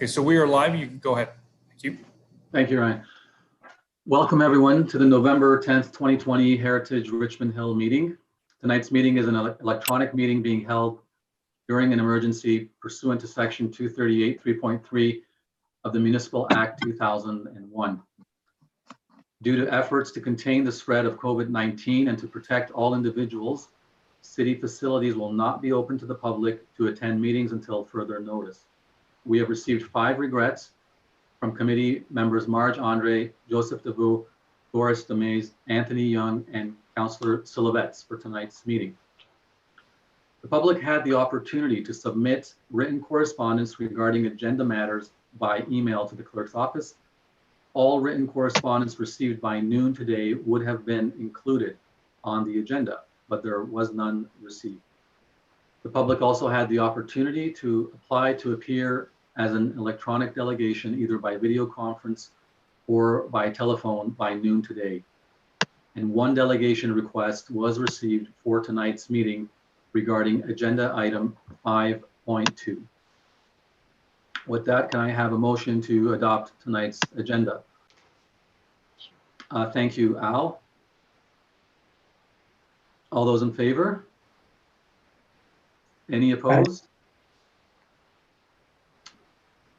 Okay, so we are live. You can go ahead. Thank you. Thank you, Ryan. Welcome, everyone, to the November 10th, 2020 Heritage Richmond Hill meeting. Tonight's meeting is an electronic meeting being held during an emergency pursuant to Section 238, 3.3 of the Municipal Act 2001. Due to efforts to contain the spread of COVID-19 and to protect all individuals, city facilities will not be open to the public to attend meetings until further notice. We have received 5 regrets from committee members Marge Andre, Joseph DeVoe, Doris DeMays, Anthony Young, and Councillor Silovets for tonight's meeting. The public had the opportunity to submit written correspondence regarding agenda matters by email to the clerk's office. All written correspondence received by noon today would have been included on the agenda, but there was none received. The public also had the opportunity to apply to appear as an electronic delegation, either by video conference or by telephone by noon today. And 1 delegation request was received for tonight's meeting regarding agenda item 5.2. With that, can I have a motion to adopt tonight's agenda? Thank you, Al. All those in favor? Any opposed?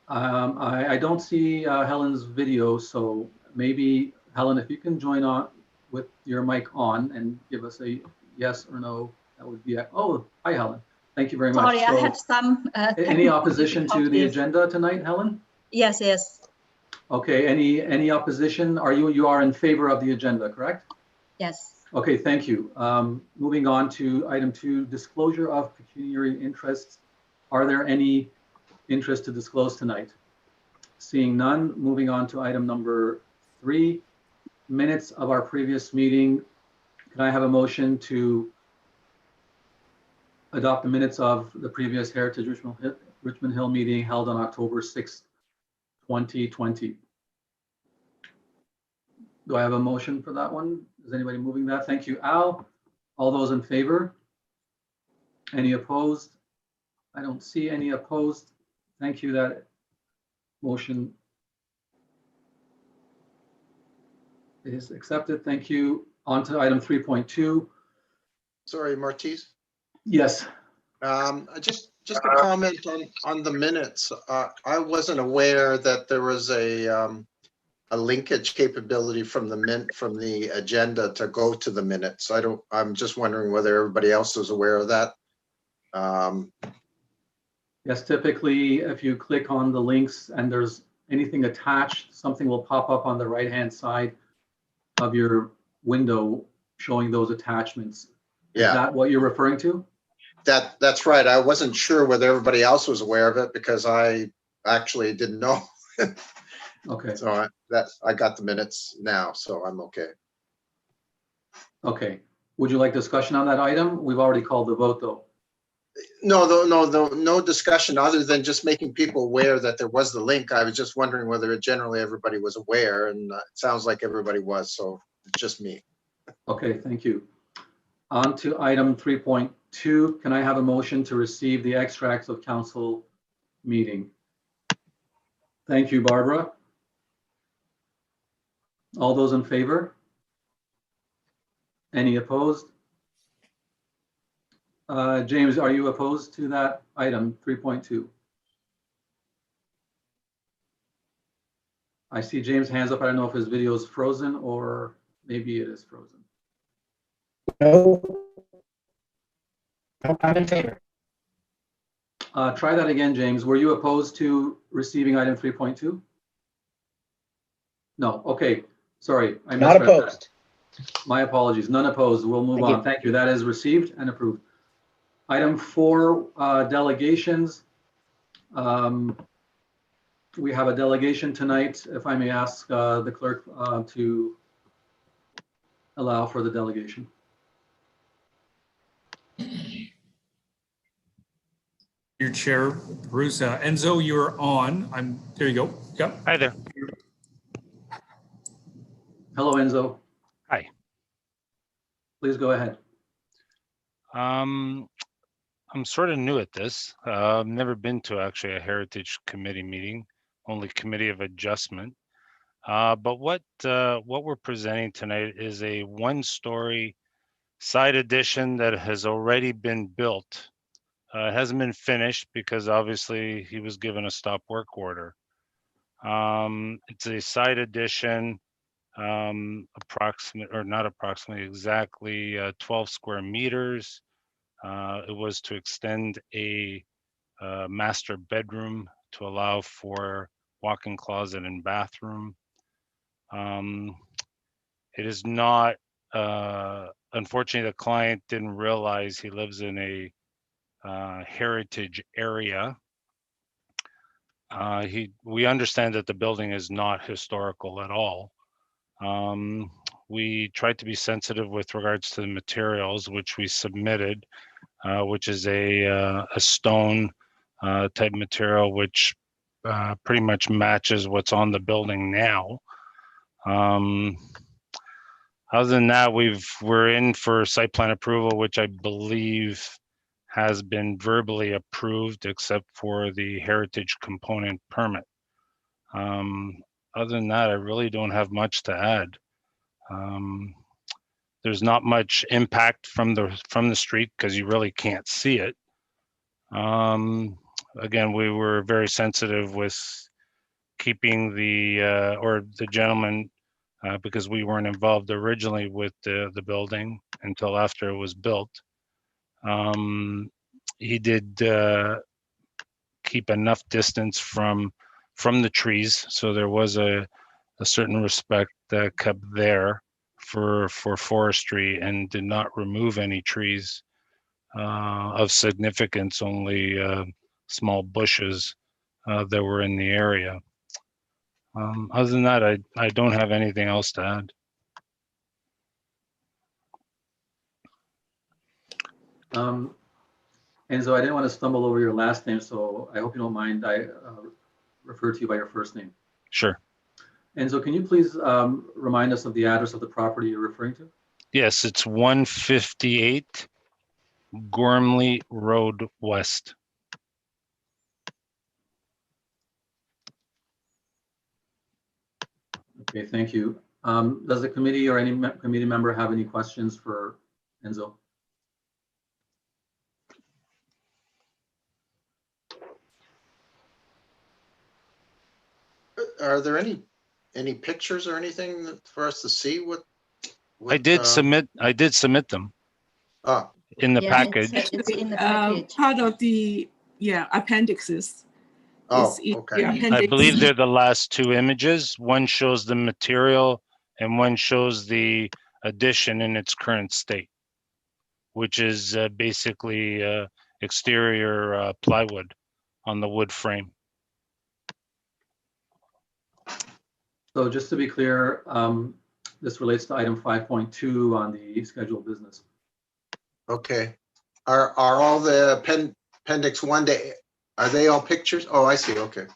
I don't see Helen's video, so maybe, Helen, if you can join on with your mic on and give us a yes or no, that would be, oh, hi, Helen. Thank you very much. Sorry, I had some. Any opposition to the agenda tonight, Helen? Yes, yes. Okay, any opposition? You are in favor of the agenda, correct? Yes. Okay, thank you. Moving on to item 2, disclosure of pecuniary interests. Are there any interest to disclose tonight? Seeing none, moving on to item number 3, minutes of our previous meeting. Can I have a motion to adopt the minutes of the previous Heritage Richmond Hill meeting held on October 6th, 2020? Do I have a motion for that one? Is anybody moving that? Thank you, Al. All those in favor? Any opposed? I don't see any opposed. Thank you. That motion is accepted. Thank you. On to item 3.2. Sorry, Martise. Yes. Just a comment on the minutes. I wasn't aware that there was a linkage capability from the agenda to go to the minutes. I'm just wondering whether everybody else is aware of that. Yes, typically, if you click on the links and there's anything attached, something will pop up on the right-hand side of your window showing those attachments. Yeah. Is that what you're referring to? That's right. I wasn't sure whether everybody else was aware of it because I actually didn't know. Okay. So I got the minutes now, so I'm okay. Okay. Would you like discussion on that item? We've already called the vote, though. No discussion other than just making people aware that there was the link. I was just wondering whether generally everybody was aware, and it sounds like everybody was, so it's just me. Okay, thank you. On to item 3.2. Can I have a motion to receive the extracts of council meeting? Thank you, Barbara. All those in favor? Any opposed? James, are you opposed to that item 3.2? I see James' hands up. I don't know if his video is frozen or maybe it is frozen. No, I'm in favor. Try that again, James. Were you opposed to receiving item 3.2? No. Okay. Sorry. I Not opposed. That. My apologies. None opposed. We'll move on. Thank you. That is received and approved. Item 4, delegations. We have a delegation tonight. If I may ask the clerk to allow for the delegation. Your chair, Bruce. Enzo, you're on. There you go. Yep. Hi there. Hello, Enzo. Hi. Please go ahead. I'm sort of new at this. I've never been to actually a Heritage Committee meeting. only committee of adjustment. But what we're presenting tonight is a one-story side addition that has already been built. It hasn't been finished because obviously he was given a stop work order. It's a side addition, exactly 12 square meters. It was to extend a master bedroom to allow for walk-in closet and bathroom. It is not, unfortunately, the client didn't realize he lives in a heritage area. We understand that the building is not historical at all. We tried to be sensitive with regards to the materials which we submitted, which is a stone type material, which pretty much matches what's on the building now. Other than that, we're in for site plan approval, which I believe has been verbally approved, except for the heritage component permit. Other than that, I really don't have much to add. There's not much impact from the street because you really can't see it. Again, we were very sensitive with keeping the gentleman, because we weren't involved originally with the building until after it was built. He did keep enough distance from the trees, so there was a certain respect kept there for forestry, and did not remove any trees of significance, only small bushes that were in the area. Other than that, I don't have anything else to add. Enzo, I didn't want to stumble over your last name, so I hope you don't mind I refer to you by your first name. Sure. Enzo, can you please remind us of the address of the property you're referring to? Yes, it's 158 Gormley Road West. Okay, thank you. Does the committee or any committee member have any questions for Enzo? Are there any pictures or anything for us to see what? I did submit them Oh, in the Yeah, package. it's in the package. Part of the, appendixes. oh, It's in okay. the I appendix. believe they're the last two images. One shows the material and one shows the addition in its current state, which is basically exterior plywood on the wood frame. So just to be clear, this relates to item 5.2 on the scheduled business. Okay. Are all the appendix 1 to, are they all pictures? Oh, I see. Okay.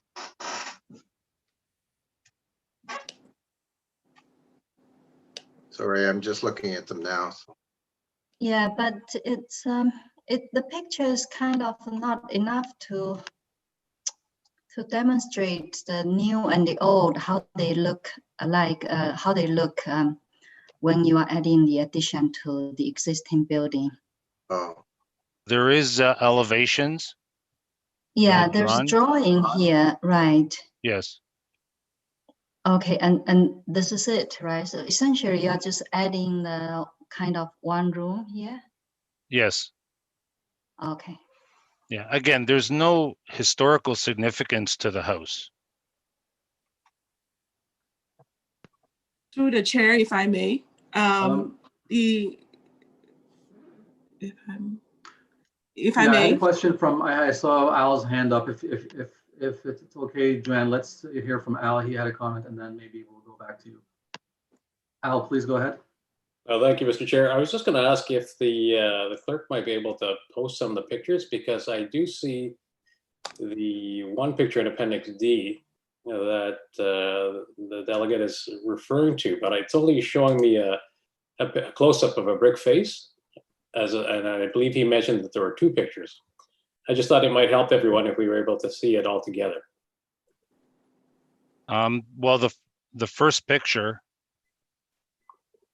Sorry, I'm just looking at them now. Yeah, but it's the picture is kind of not enough to demonstrate the new and the old, how they look alike, how they look when you are adding the addition to the existing building. Oh, There is elevations. Yeah, there's a drawn? drawing here, right? Yes. Okay, and this is it, right? So essentially, you're just adding the kind of one room here. Yes. Okay. Yeah. Again, there's no historical significance to the house. Through the chair, if I may, if I Yeah, I had may. a question from, I saw Al's hand up. If it's okay, Joanne, let's hear from Al. He had a comment, and then maybe we'll go back to you. Al, please go ahead. Thank you, Mr. Chair. I was just going to ask if the clerk might be able to post some of the pictures, because I do see the one picture in Appendix D that the delegate is referring to, but it's only showing me a close-up of a brick face, and I believe he mentioned that there were two pictures. I just thought it might help everyone if we were able to see it all together. Well, the first picture,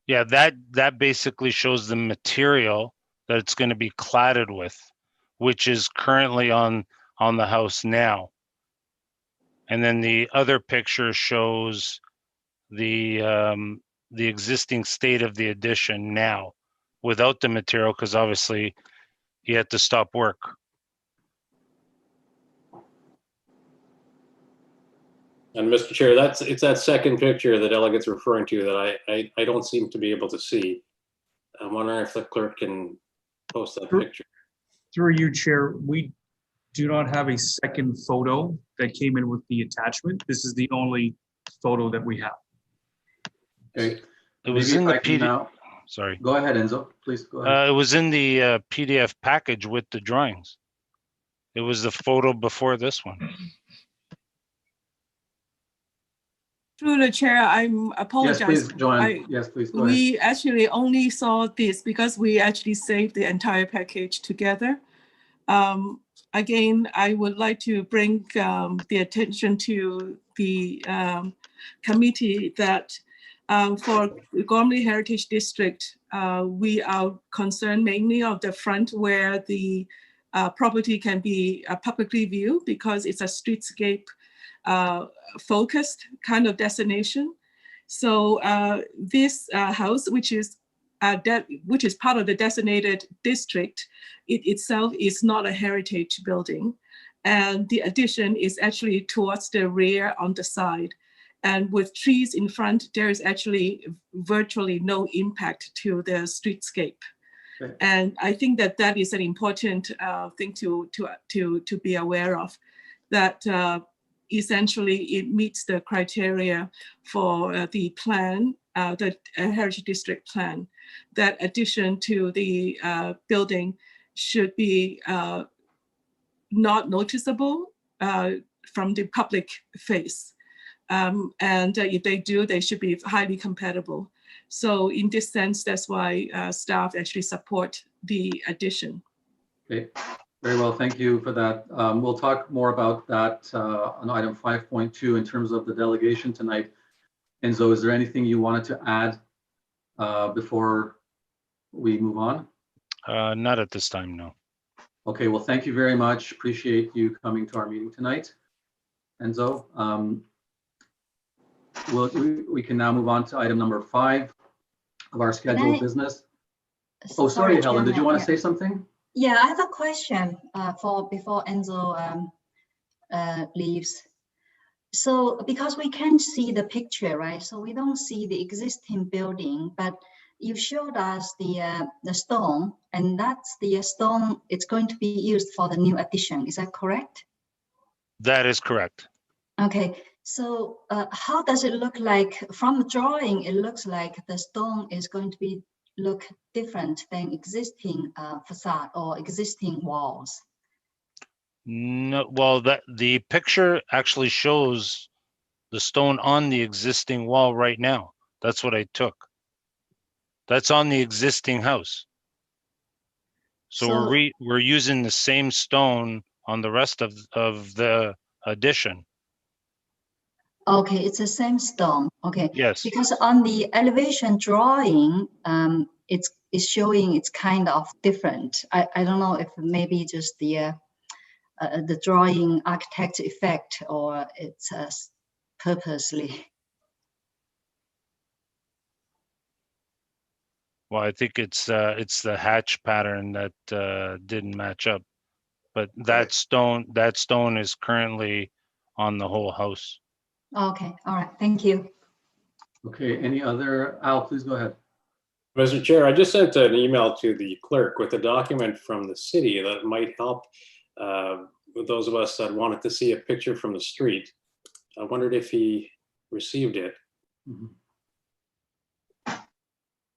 yeah, that basically shows the material that it's going to be cladded with, which is currently on the house now. And then the other picture shows the existing state of the addition now, without the material, because obviously he had to stop work. And Mr. Chair, it's that second picture the delegate's referring to that I don't seem to be able to see. I'm wondering if the clerk can post that Sure. picture. Through you, Chair, we do not have a second photo that came in with the attachment. This is the only photo that we have. Okay. It was Maybe in if the I can PD. now, Sorry. go ahead, Enzo, please go ahead. It was in the PDF package with the drawings. It was the photo before this one. Through the chair, I Yes, apologize. please, Joanne. Yes, please, go ahead. We actually only saw this because we actually saved the entire package together. Again, I would like to bring the attention to the committee that for Gormley Heritage District, we are concerned mainly of the front where the property can be publicly viewed because it's a streetscape focused kind of destination. So this house, which is part of the designated district, it itself is not a heritage building. And the addition is actually towards the rear on the side. And with trees in front, there is actually virtually no impact to the streetscape. Okay. And I think that that is an important thing to be aware of, that essentially it meets the criteria for the plan, the Heritage District plan, that addition to the building should be not noticeable from the public face. And if they do, they should be highly compatible. So in this sense, that's why staff actually support the addition. Okay, very well, thank you for that. We'll talk more about that on item 5.2 in terms of the delegation tonight. Enzo, is there anything you wanted to add before we move on? Not at this time, no. Okay, well, thank you very much. Appreciate you coming to our meeting tonight, Enzo. We can now move on to item number 5 of our scheduled business. Oh, sorry, Helen, did you want to say something? Yeah, I have a question before Enzo leaves. So because we can't see the picture, right? So we don't see the existing building, but you showed us the stone, and that's the stone. It's going to be used for the new addition. Is that correct? That is correct. Okay. So how does it look like from the drawing? It looks like the stone is going to look different than existing facade or existing walls. No, well, the picture actually shows the stone on the existing wall right now. That's what I took. That's on the existing house. So we're using the same stone on the rest of the addition. Okay, it's the same stone. Okay. Yes. Because on the elevation drawing, it's showing it's kind of different. I don't know if maybe just the drawing architect effect or it's purposely. Well, I think it's the hatch pattern that didn't match up, but that stone is currently on the whole house. Okay, all right, thank you. Okay, any other, Al, please go ahead. Mr. Chair, I just sent an email to the clerk with a document from the city that might help with those of us that wanted to see a picture from the street. I wondered if he received it. Mhm.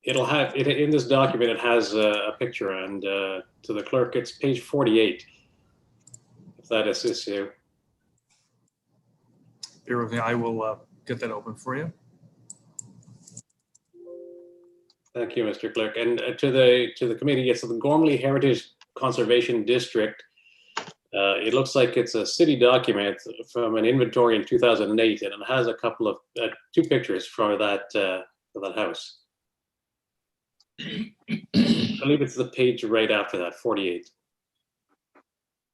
It'll have, in this document, it has a picture, and to the clerk, it's page 48, if that assists you. Bear with me, I will get that open for you. Thank you, Mr. Clerk. And to the committee, yes, so the Gormley Heritage Conservation District It looks like it's a city document from an inventory in 2008, and it has a couple of two pictures for that house. I believe it's the page right after that, 48.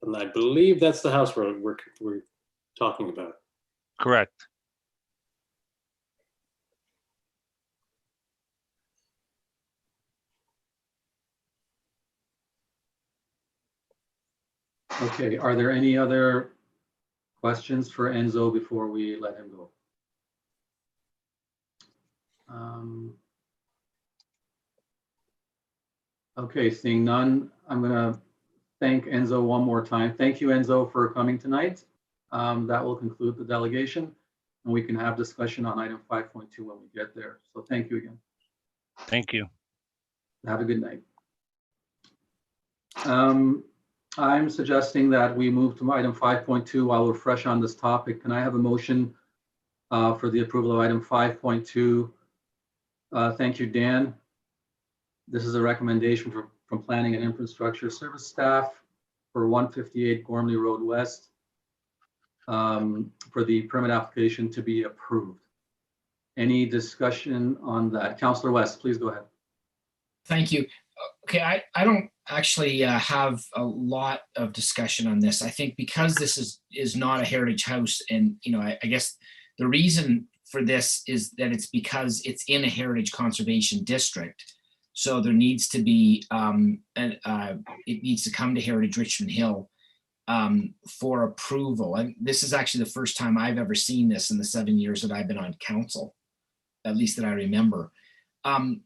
And I believe that's the house we're talking about. Correct. Okay, are there any other questions for Enzo before we let him go? Okay, seeing none, I'm gonna thank Enzo one more time. Thank you, Enzo, for coming tonight. That will conclude the delegation, and we can have discussion on item 5.2 when we get there. So thank you again. Thank you. Have a good night. I'm suggesting that we move to item 5.2 while we're fresh on this topic. Can I have a motion for the approval of item 5.2? Thank you, Dan. This is a recommendation from Planning and Infrastructure Service staff for 158 Gormley Road West for the permit application to be approved. Any discussion on that? Councillor West, please go ahead. Thank you. Okay, I don't actually have a lot of discussion on this. I think because this is not a heritage house, and I guess the reason for this is that it's because it's in a heritage conservation district. So there needs to be it needs to come to Heritage Richmond Hill for approval. And this is actually the first time I've ever seen this in the 7 years that I've been on council, at least that I remember. I'm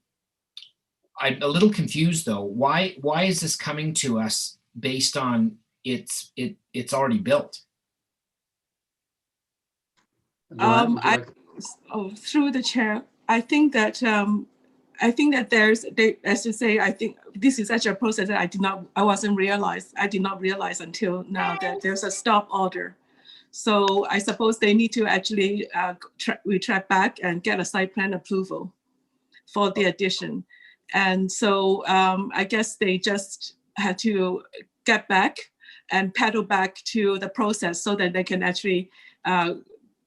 a little confused though. Why is this coming to us based on it's already built? Joanne, would you like to- Through the chair, I think that as you say, I think this is such a process that I did not realize until now that there's a stop order. So I suppose they need to actually retract back and get a site plan approval for the addition. And so I guess they just had to get back and pedal back to the process so that they can actually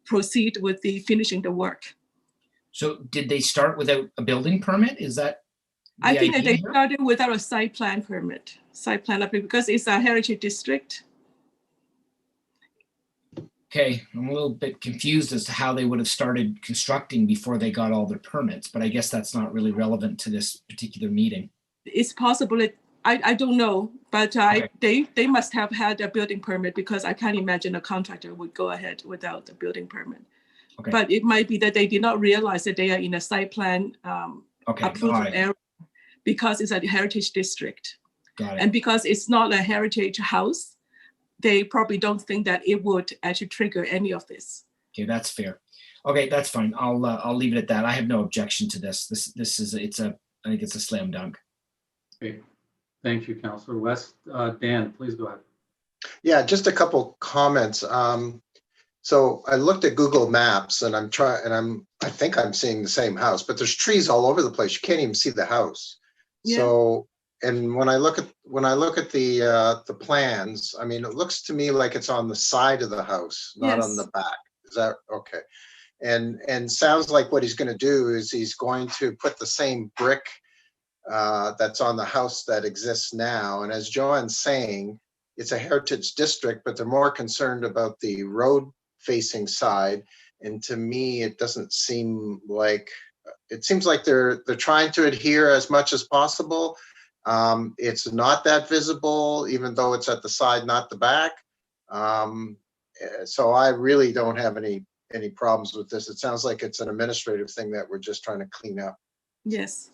proceed with the finishing the work. So did they start without a building permit? Is that the I think that idea they here? started without a site plan permit, because it's a heritage district. Okay, I'm a little bit confused as to how they would have started constructing before they got all their permits, but I guess that's not really relevant to this particular meeting. It's possible that I don't know, but Okay. they must have had a building permit, because I can't imagine a contractor would go ahead without a building permit. Okay. But it might be that they did not realize that they are in a site plan Okay, all approval right, area, because it's a heritage district. got it. And because it's not a heritage house, they probably don't think that it would actually trigger any of this. Okay, that's fair. Okay, that's fine. I'll leave it at that. I have no objection to this. I think it's a slam dunk. Okay, thank you, Councillor West. Dan, please go ahead. Yeah, just a couple comments. So I looked at Google Maps and I think I'm seeing the same house, but there's trees all over the place. You can't even see the house. Yeah. So, and when I look at the plans, I mean, it looks to me like it's on the side of the house, not on Yes. the back. Is that okay? And sounds like what he's going to do is he's going to put the same brick that's on the house that exists now. And as Joanne's saying, it's a heritage district, but they're more concerned about the road facing side. And to me, it doesn't seem like, it seems like they're trying to adhere as much as possible. It's not that visible, even though it's at the side, not the back. So I really don't have any problems with this. It sounds like it's an administrative thing that we're just trying to clean up. Yes.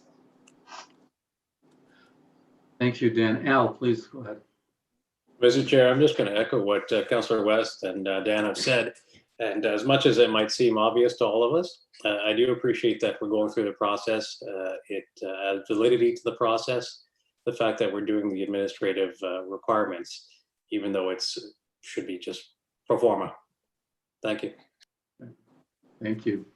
Thank you, Dan. Al, please go ahead. Mr. Chair, I'm just going to echo what Councillor West and Dan have said. And as much as it might seem obvious to all of us, I do appreciate that we're going through the process. It adds validity to the process. The fact that we're doing the administrative requirements, even though it should be just pro forma. Thank you. Thank you.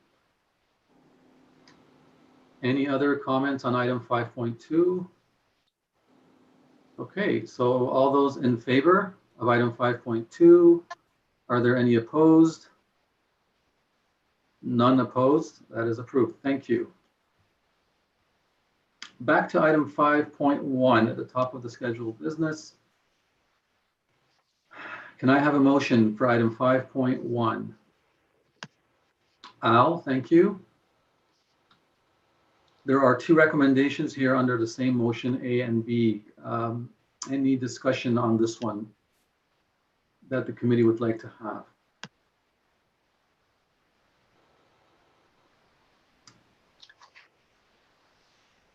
Any other comments on item 5.2? Okay, so all those in favor of item 5.2. Are there any opposed? None opposed. That is approved. Thank you. Back to item 5.1 at the top of the scheduled business. Can I have a motion for item 5.1? Al, thank you. There are two recommendations here under the same motion, A and B. Any discussion on this one that the committee would like to have?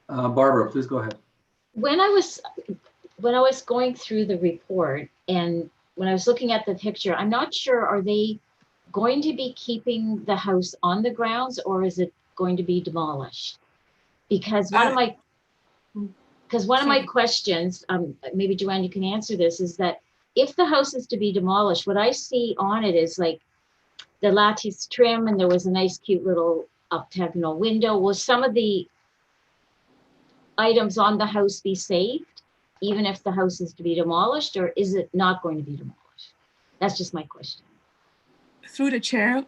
Barbara, please go ahead. When I was going through the report and when I was looking at the picture, I'm not sure, are they going to be keeping the house on the grounds or is it going to be demolished? Because one of my questions, maybe Joanne, you can answer this, is that if the house is to be demolished, what I see on it is like the lattice trim and there was a nice cute little octagonal window. Will some of the items on the house be saved, even if the house is to be demolished, or is it not going to be demolished? That's just my question. Through the chair,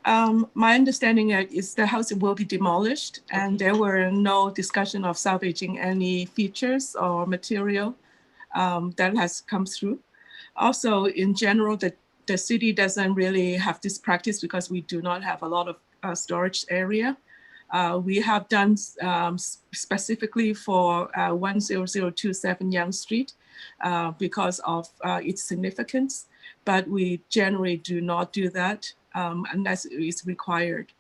my understanding is the house will be demolished and there were no discussion of salvaging any features or material that has come through. Also, in general, the city doesn't really have this practice because we do not have a lot of storage area. We have done specifically for 10027 Yonge Street because of its significance, but we generally do not do that unless it is required.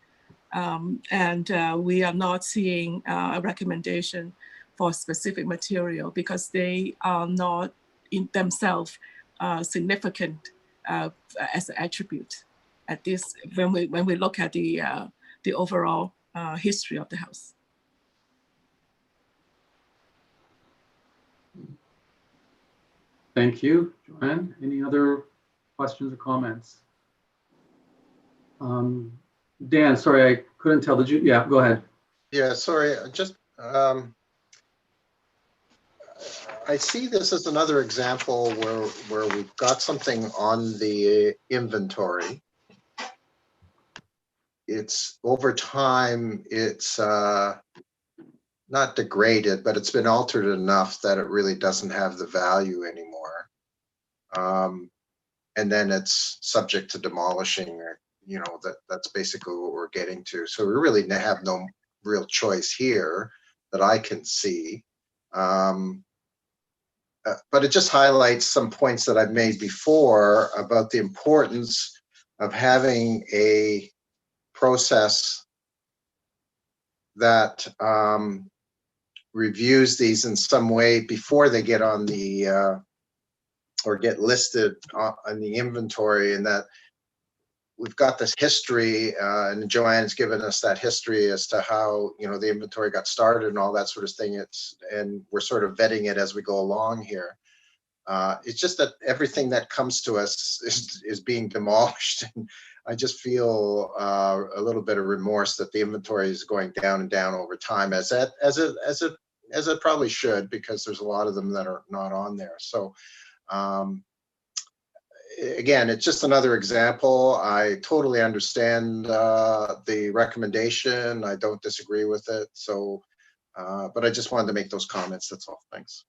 And we are not seeing a recommendation for specific material because they are not in themselves significant as an attribute at this when we look at the overall history of the house. Thank you, Joanne. Any other questions or comments? Dan, sorry, I couldn't tell. Did you? Yeah, go ahead. Yeah, sorry, just, I see this as another example where we've got something on the inventory. It's over time, it's not degraded, but it's been altered enough that it really doesn't have the value anymore. And then it's subject to demolishing, or, you know, that's basically what we're getting to. So we really have no real choice here that I can see. But it just highlights some points that I've made before about the importance of having a process that reviews these in some way before they get on the or get listed on the inventory, and that we've got this history, and Joanne's given us that history as to how, you know, the inventory got started and all that sort of thing. And we're sort of vetting it as we go along here. It's just that everything that comes to us is being demolished. And I just feel a little bit of remorse that the inventory is going down and down over time, as it probably should, because there's a lot of them that are not on there. So again, it's just another example. I totally understand the recommendation. I don't disagree with it. So, but I just wanted to make those comments. That's all. Thanks.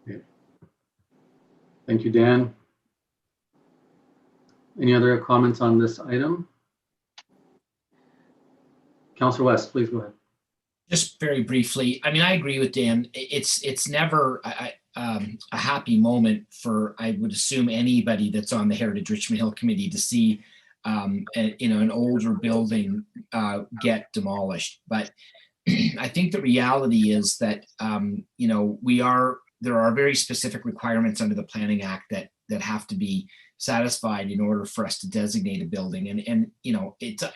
Okay. Thank you, Dan. Any other comments on this item? Councillor West, please go ahead. Just very briefly, I mean, I agree with Dan. It's never a happy moment for, I would assume, anybody that's on the Heritage Richmond Hill Committee to see an older building get demolished. But I think the reality is that there are very specific requirements under the Planning Act that have to be satisfied in order for us to designate a building. And it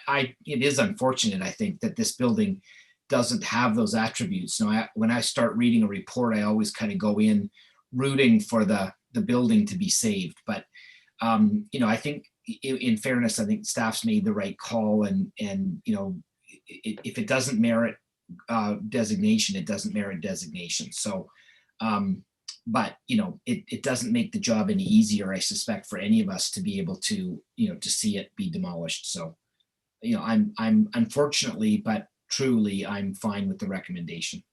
is unfortunate, I think, that this building doesn't have those attributes. Now, when I start reading a report, I always kind of go in rooting for the building to be saved. But I think, in fairness, I think staff's made the right call. And if it doesn't merit designation, it doesn't merit designation. So but it doesn't make the job any easier, I suspect, for any of us to be able to to see it be demolished. So I'm unfortunately, but truly, I'm fine with the recommendation.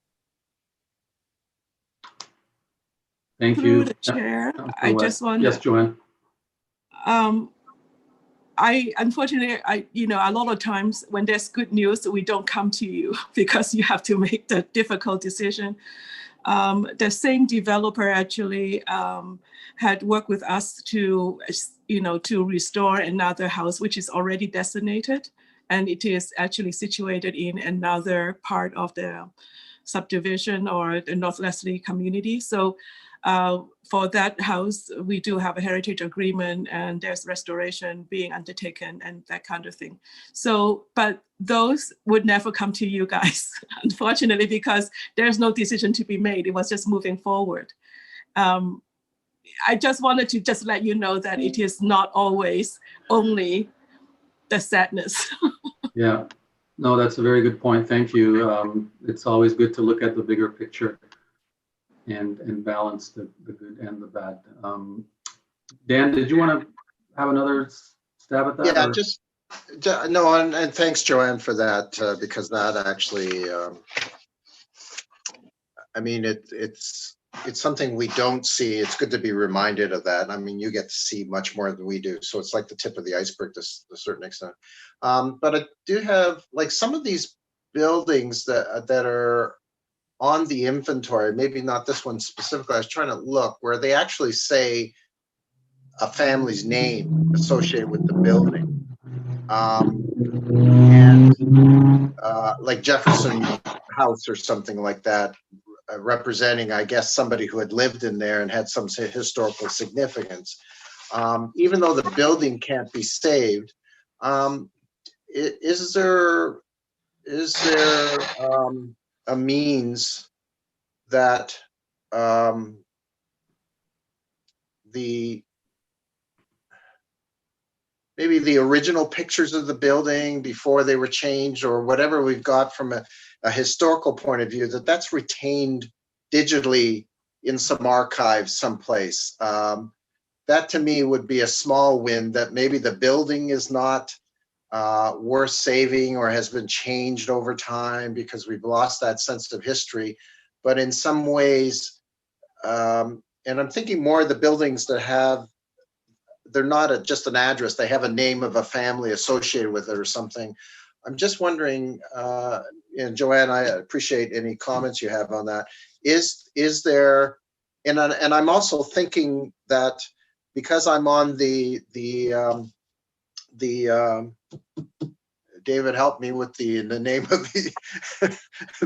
Thank Through you. the chair, Councillor I West. just want Yes, Joanne. Unfortunately, a lot of times when there's good news, we don't come to you because you have to make the difficult decision. The same developer actually had worked with us to restore another house, which is already designated, and it is actually situated in another part of the subdivision or the North Leslie community. So for that house, we do have a heritage agreement, and there's restoration being undertaken and that kind of thing. So, but those would never come to you guys, unfortunately, because there's no decision to be made. It was just moving forward. I just wanted to just let you know that it is not always only the sadness. Yeah, no, that's a very good point. Thank you. It's always good to look at the bigger picture and balance the good and the bad. Dan, did you want to have another stab at that? Yeah, or? no, and thanks, Joanne, for that, because that actually, I mean, it's something we don't see. It's good to be reminded of that. I mean, you get to see much more than we do, so it's like the tip of the iceberg to a certain extent. But I do have, like, some of these buildings that are on the inventory, maybe not this one specifically, I was trying to look, where they actually say a family's name associated with the building. Like Jefferson House or something like that, representing, I guess, somebody who had lived in there and had some historical significance. Even though the building can't be saved, is there a means that maybe the original pictures of the building before they were changed, or whatever we've got from a historical point of view, that's retained digitally in some archive someplace? That to me would be a small win, that maybe the building is not worth saving or has been changed over time because we've lost that sense of history. But in some ways, and I'm thinking more of the buildings that they're not just an address, they have a name of a family associated with it or something. I'm just wondering, and Joanne, I appreciate any comments you have on that. Is there, and I'm also thinking that because I'm on the David, help me with the name of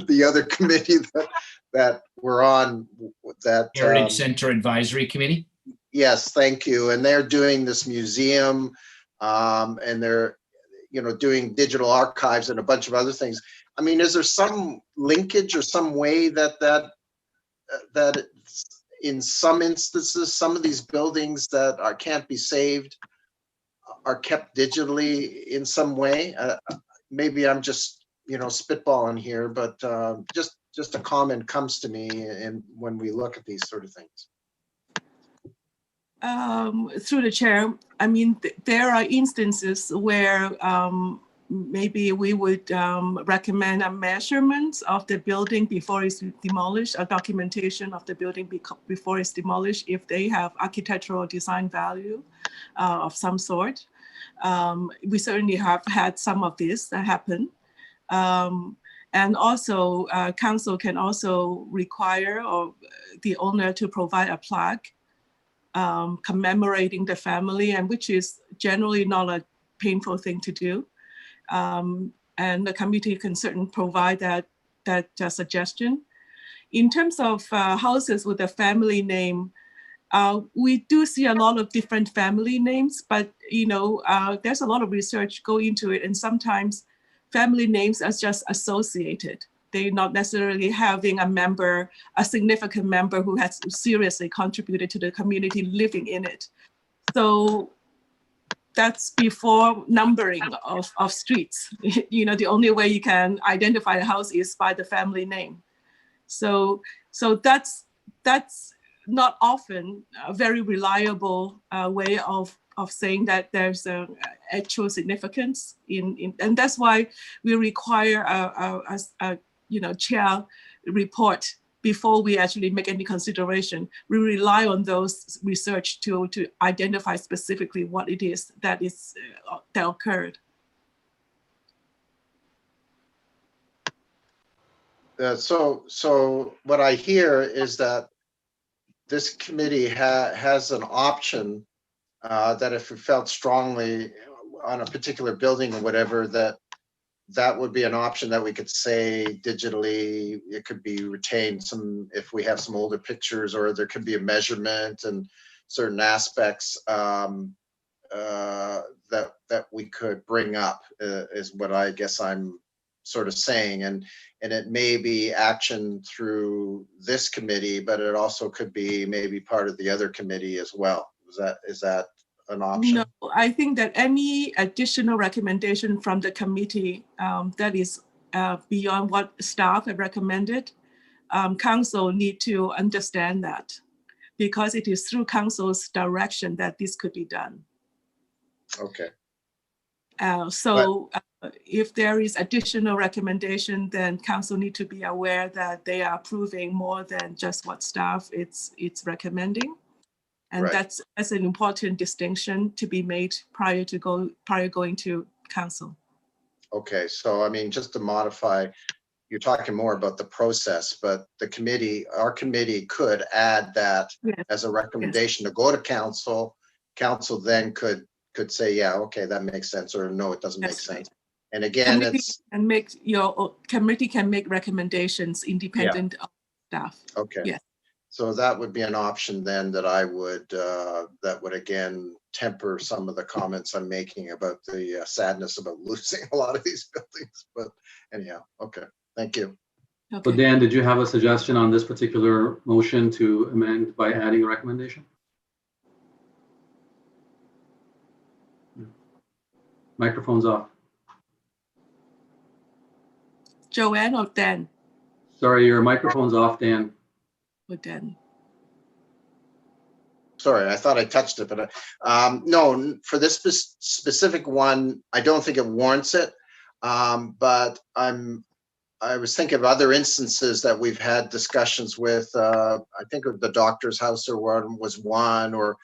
the other committee that we're on. That Heritage Center Advisory Committee. Yes, thank you. And they're doing this museum, and they're doing digital archives and a bunch of other things. I mean, is there some linkage or some way that in some instances, some of these buildings that can't be saved are kept digitally in some way? Maybe I'm just spitballing here, but just a comment comes to me, and when we look at these sort of things. Through the chair, I mean, there are instances where maybe we would recommend a measurement of the building before it's demolished, a documentation of the building before it's demolished, if they have architectural design value of some sort. We certainly have had some of this that happen. And also, council can also require the owner to provide a plaque commemorating the family, and which is generally not a painful thing to do. And the committee can certainly provide that suggestion. In terms of houses with a family name, we do see a lot of different family names, but there's a lot of research go into it, and sometimes family names are just associated. They're not necessarily having a significant member who has seriously contributed to the community living in it. So that's before numbering of streets. The only way you can identify a house is by the family name. So that's not often a very reliable way of saying that there's a actual significance and that's why we require a chair report before we actually make any consideration. We rely on those research to identify specifically what it is that occurred. So what I hear is that this committee has an option that if we felt strongly on a particular building or whatever, that would be an option that we could say digitally, it could be retained if we have some older pictures, or there could be a measurement and certain aspects that we could bring up is what I guess I'm sort of saying. And it may be action through this committee, but it also could be maybe part of the other committee as well. Is that an option? No, I think that any additional recommendation from the committee that is beyond what staff have recommended, council need to understand that, because it is through council's direction that this could be done. Okay. If there is additional recommendation, then council need to be aware that they are approving more than just what staff it's recommending. And Right. that's an important distinction to be made prior going to council. Okay, so I mean, just to modify, you're talking more about the process, but our committee could add that Yes. as a recommendation to go to council. Council then could say, yeah, okay, that makes sense, or no, it doesn't make That's right. sense. And again, Committee can make recommendations independent of staff. okay. Yes. So that would be an option then that that would again temper some of the comments I'm making about the sadness about losing a lot of these buildings. But anyhow, okay, thank you. So Okay. Dan, did you have a suggestion on this particular motion to amend by adding a recommendation? Microphone's off. Joanne or Dan? Sorry, your microphone's off, Dan. Or Dan? Sorry, I thought I touched it, but no, for this specific one, I don't think it warrants it. But I was thinking of other instances that we've had discussions with. I think of the doctor's house was one, or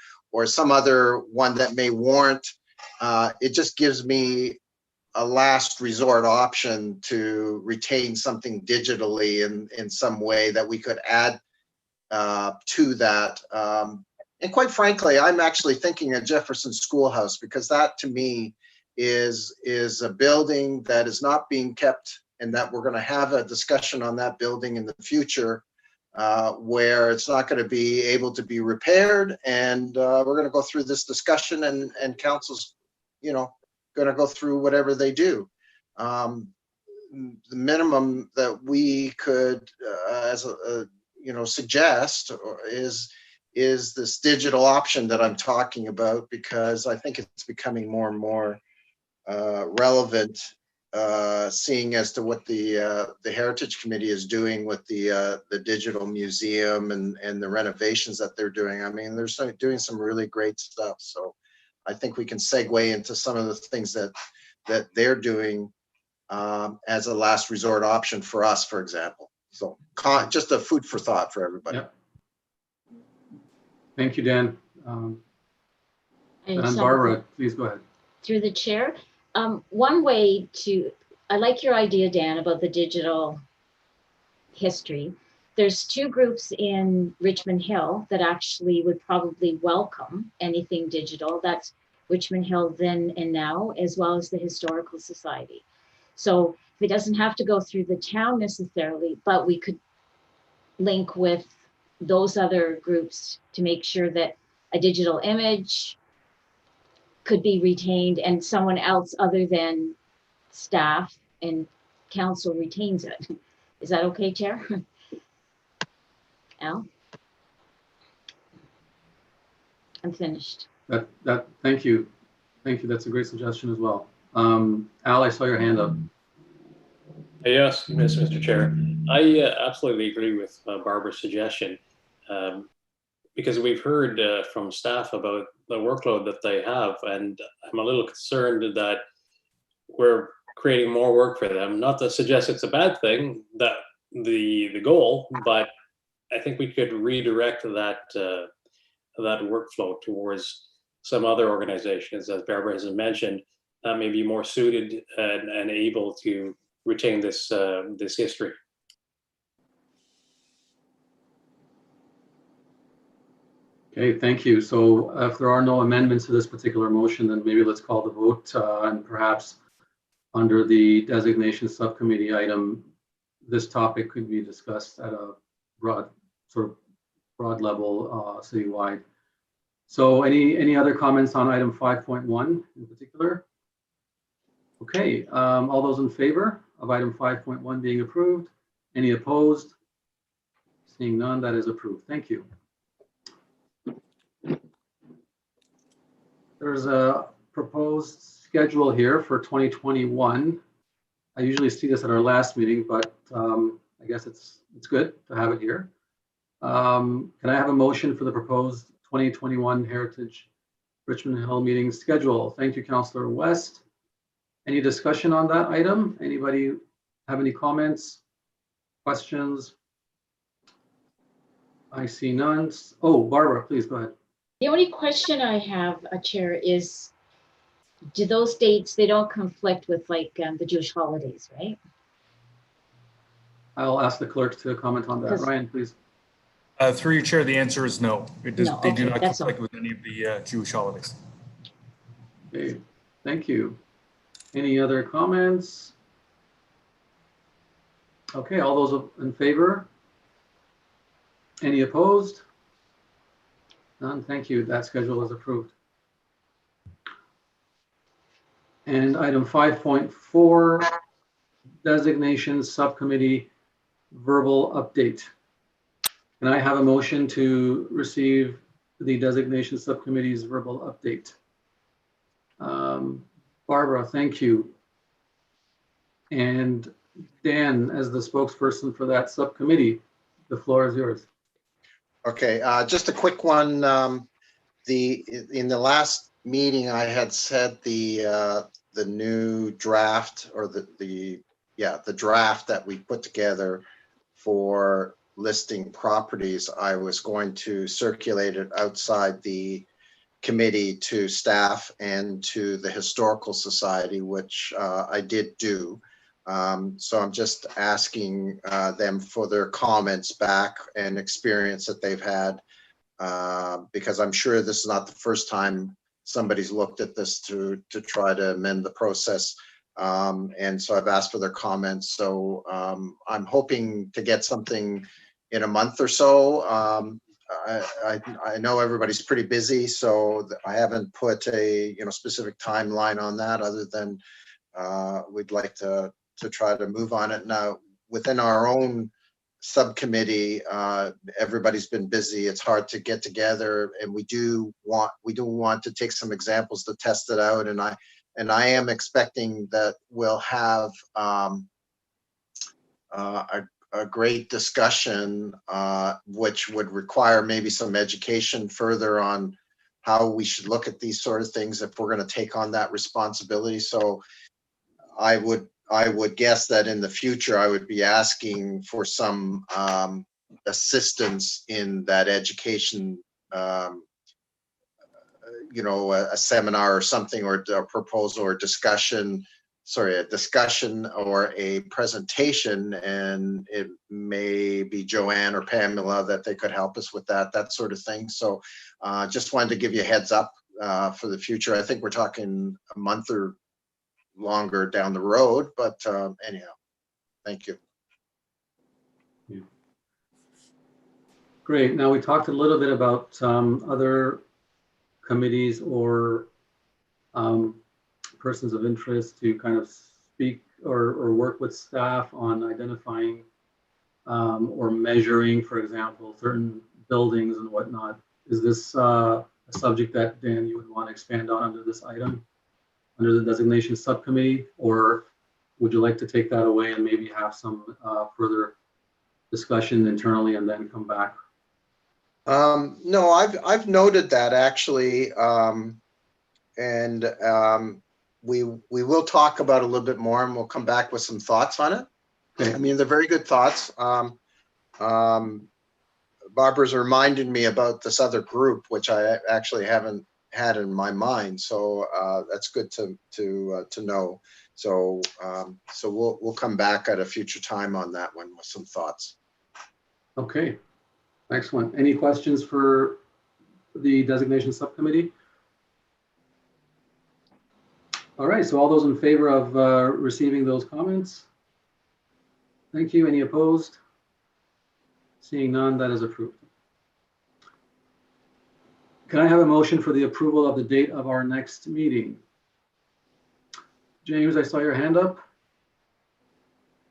some other one that may warrant. It just gives me a last resort option to retain something digitally in some way that we could add to that. And quite frankly, I'm actually thinking of Jefferson Schoolhouse, because that to me is a building that is not being kept, and that we're going to have a discussion on that building in the future where it's not going to be able to be repaired. And we're going to go through this discussion, and council's, going to go through whatever they do. The minimum that we could, suggest is this digital option that I'm talking about, because I think it's becoming more and more relevant, seeing as to what the Heritage Committee is doing with the digital museum and the renovations that they're doing. I mean, they're doing some really great stuff. So I think we can segue into some of the things that they're doing as a last resort option for us, for example. So just a food for thought for everybody. Yep. Thank you, Dan. And And so- Barbara, please go ahead. Through the chair, one way I like your idea, Dan, about the digital history. There's two groups in Richmond Hill that actually would probably welcome anything digital. That's Richmond Hill Then and Now, as well as the Historical Society. So it doesn't have to go through the town necessarily, but we could link with those other groups to make sure that a digital image could be retained and someone else other than staff and council retains it. Is that okay, Chair? Al? I'm finished. Thank you. Thank you. That's a great suggestion as well. Al, I saw your hand up. Yes, Mr. Chair. I absolutely agree with Barbara's suggestion. because we've heard from staff about the workload that they have, and I'm a little concerned that we're creating more work for them. Not to suggest it's a bad thing, that the goal, but I think we could redirect that that workflow towards some other organizations, as Barbara has mentioned, that may be more suited and able to retain this this history. Okay, thank you. So if there are no amendments to this particular motion, then maybe let's call the vote, and perhaps under the designation subcommittee item, this topic could be discussed at a broad level, citywide. So any other comments on item 5.1 in particular? Okay, all those in favor of item 5.1 being approved? Any opposed? Seeing none, that is approved. Thank you. There's a proposed schedule here for 2021. I usually see this at our last meeting, but I guess it's good to have it here. Can I have a motion for the proposed 2021 Heritage Richmond Hill meeting schedule? Thank you, Councillor West. Any discussion on that item? Anybody have any comments, questions? I see none. Oh, Barbara, please go ahead. The only question I have, Chair, is do those dates, they don't conflict with like the Jewish holidays, right? I'll ask the clerk to comment on that. Because- Ryan, please. Through your chair, the answer is no. It does, No, they do okay, not that's conflict with any of the Jewish holidays. Okay, thank you. Any other comments? Okay, all those in favor? Any opposed? None, thank you. That schedule is approved. And item 5.4, designation subcommittee verbal update. Can I have a motion to receive the designation subcommittee's verbal update? Barbara, thank you. And Dan, as the spokesperson for that subcommittee, the floor is yours. Okay, just a quick one. In the last meeting, I had said the new draft, or the draft that we put together for listing properties, I was going to circulate it outside the committee to staff and to the Historical Society, which I did do. So I'm just asking them for their comments back and experience that they've had, because I'm sure this is not the first time somebody's looked at this to try to amend the process. And so I've asked for their comments. So I'm hoping to get something in a month or so. I know everybody's pretty busy, so I haven't put a specific timeline on that, other than we'd like to try to move on it. Now, within our own subcommittee, everybody's been busy. It's hard to get together, and we do want to take some examples to test it out. And I am expecting that we'll have a great discussion, which would require maybe some education further on how we should look at these sort of things if we're going to take on that responsibility. So I would guess that in the future, I would be asking for some assistance in that education, a seminar or something, or a proposal or discussion, a discussion or a presentation, and it may be Joanne or Pamela that they could help us with that sort of thing. So just wanted to give you a heads up for the future. I think we're talking a month or longer down the road, but anyhow, thank you. Yeah. Great. Now, we talked a little bit about other committees or persons of interest to kind of speak or work with staff on identifying or measuring, for example, certain buildings and whatnot. Is this a subject that, Dan, you would want to expand on under this item, under the designation subcommittee, or would you like to take that away and maybe have some further discussion internally and then come back? No, I've noted that actually. And we will talk about it a little bit more and we'll come back with some thoughts on it. I mean, they're very good thoughts. Barbara's reminded me about this other group, which I actually haven't had in my mind. So that's good to know. So we'll come back at a future time on that one with some thoughts. Okay, excellent. Any questions for the designation subcommittee? All right, so all those in favor of receiving those comments? Thank you. Any opposed? Seeing none, that is approved. Can I have a motion for the approval of the date of our next meeting? James, I saw your hand up.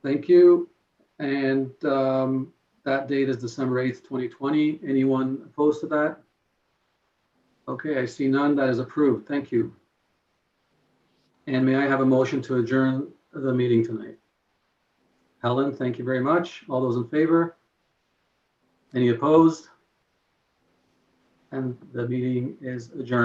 Thank you. And that date is December 8th, 2020. Anyone opposed to that? Okay, I see none. That is approved. Thank you. And may I have a motion to adjourn the meeting tonight? Helen, thank you very much. All those in favor? Any opposed? And the meeting is adjourned.